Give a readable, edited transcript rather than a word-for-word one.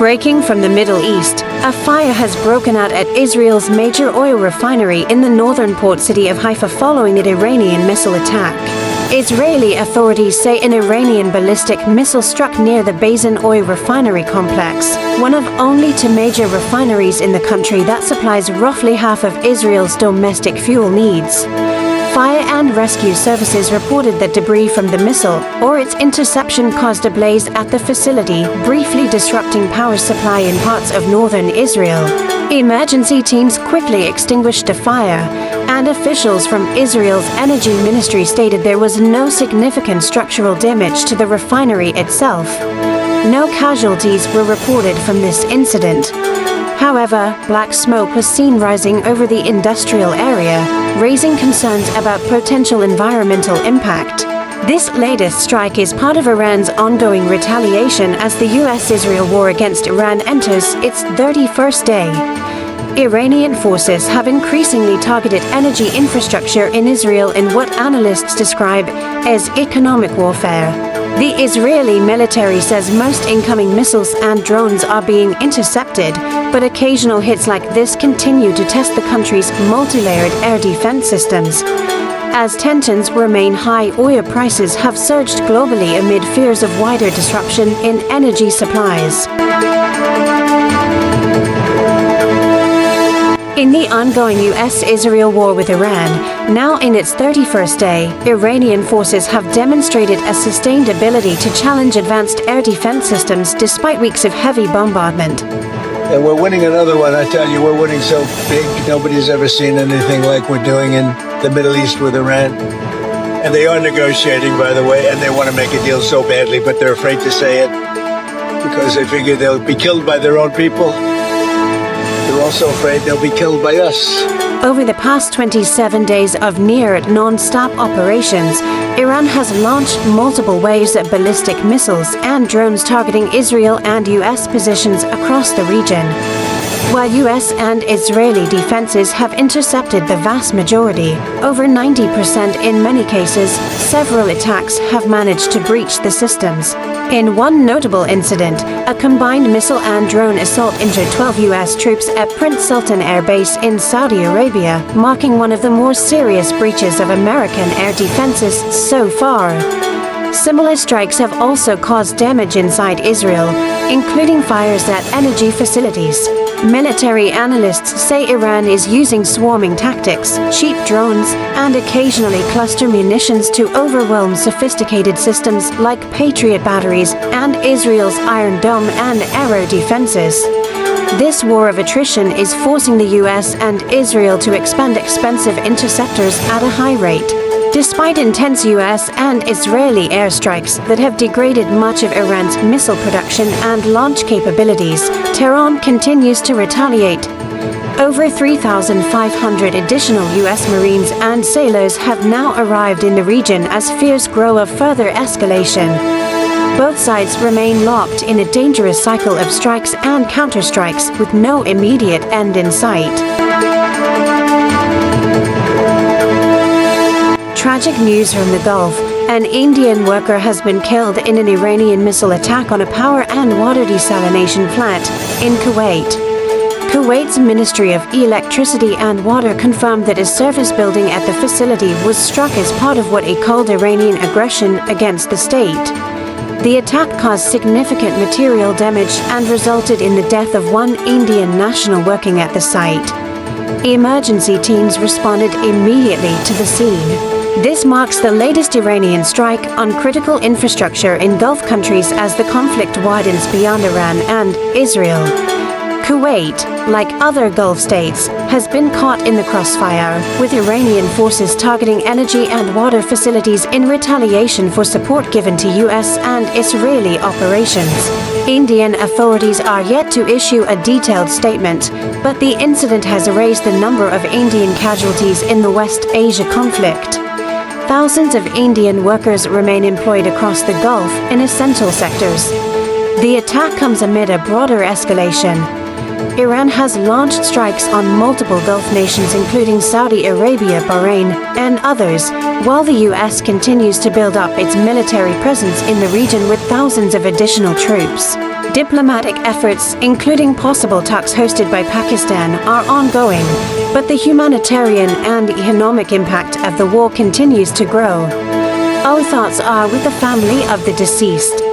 Breaking from the Middle East, a fire has broken out at Israel's major oil refinery in the northern port city of Haifa following an Iranian missile attack. Israeli authorities say an Iranian ballistic missile struck near the Bazan oil refinery complex, one of only two major refineries in the country that supplies roughly half of Israel's domestic fuel needs. Fire and rescue services reported that debris from the missile or its interception caused a blaze at the facility, briefly disrupting power supply in parts of northern Israel. Emergency teams quickly extinguished the fire, and officials from Israel's energy ministry stated there was no significant structural damage to the refinery itself. No casualties were reported from this incident. However, black smoke was seen rising over the industrial area, raising concerns about potential environmental impact. This latest strike is part of Iran's ongoing retaliation as the US-Israel war against Iran enters its 31st day. Iranian forces have increasingly targeted energy infrastructure in Israel in what analysts describe as economic warfare. The Israeli military says most incoming missiles and drones are being intercepted, but occasional hits like this continue to test the country's multi-layered air defense systems. As tensions remain high, oil prices have surged globally amid fears of wider disruption in energy supplies. In the ongoing US-Israel war with Iran, now in its 31st day, Iranian forces have demonstrated a sustained ability to challenge advanced air defense systems despite weeks of heavy bombardment. And we're winning another one. I tell you, we're winning so big, nobody's ever seen anything like we're doing in the Middle East with Iran. And they are negotiating, by the way, and they want to make a deal so badly, but they're afraid to say it because they figure they'll be killed by their own people. They're also afraid they'll be killed by us. Over the past 27 days of near non-stop operations, Iran has launched multiple waves of ballistic missiles and drones targeting Israel and US positions across the region. While US and Israeli defenses have intercepted the vast majority, over 90% in many cases, several attacks have managed to breach the systems. In one notable incident, a combined missile and drone assault injured 12 US troops at Prince Sultan Air Base in Saudi Arabia, marking one of the more serious breaches of American air defenses so far. Similar strikes have also caused damage inside Israel, including fires at energy facilities. Military analysts say Iran is using swarming tactics, cheap drones, and occasionally cluster munitions to overwhelm sophisticated systems like Patriot batteries and Israel's Iron Dome and Arrow defenses. This war of attrition is forcing the US and Israel to expand expensive interceptors at a high rate. Despite intense US and Israeli airstrikes that have degraded much of Iran's missile production and launch capabilities, Tehran continues to retaliate. Over 3,500 additional US Marines and sailors have now arrived in the region as fears grow of further escalation. Both sides remain locked in a dangerous cycle of strikes and counterstrikes with no immediate end in sight. Tragic news from the Gulf. An Indian worker has been killed in an Iranian missile attack on a power and water desalination plant in Kuwait. Kuwait's Ministry of Electricity and Water confirmed that a service building at the facility was struck as part of what it called Iranian aggression against the state. The attack caused significant material damage and resulted in the death of one Indian national working at the site. Emergency teams responded immediately to the scene. This marks the latest Iranian strike on critical infrastructure in Gulf countries as the conflict widens beyond Iran and Israel. Kuwait, like other Gulf states, has been caught in the crossfire, with Iranian forces targeting energy and water facilities in retaliation for support given to US and Israeli operations. Indian authorities are yet to issue a detailed statement, but the incident has raised the number of Indian casualties in the West Asia conflict. Thousands of Indian workers remain employed across the Gulf in essential sectors. The attack comes amid a broader escalation. Iran has launched strikes on multiple Gulf nations including Saudi Arabia, Bahrain, and others, while the US continues to build up its military presence in the region with thousands of additional troops. Diplomatic efforts, including possible talks hosted by Pakistan, are ongoing, but the humanitarian and economic impact of the war continues to grow. Our thoughts are with the family of the deceased.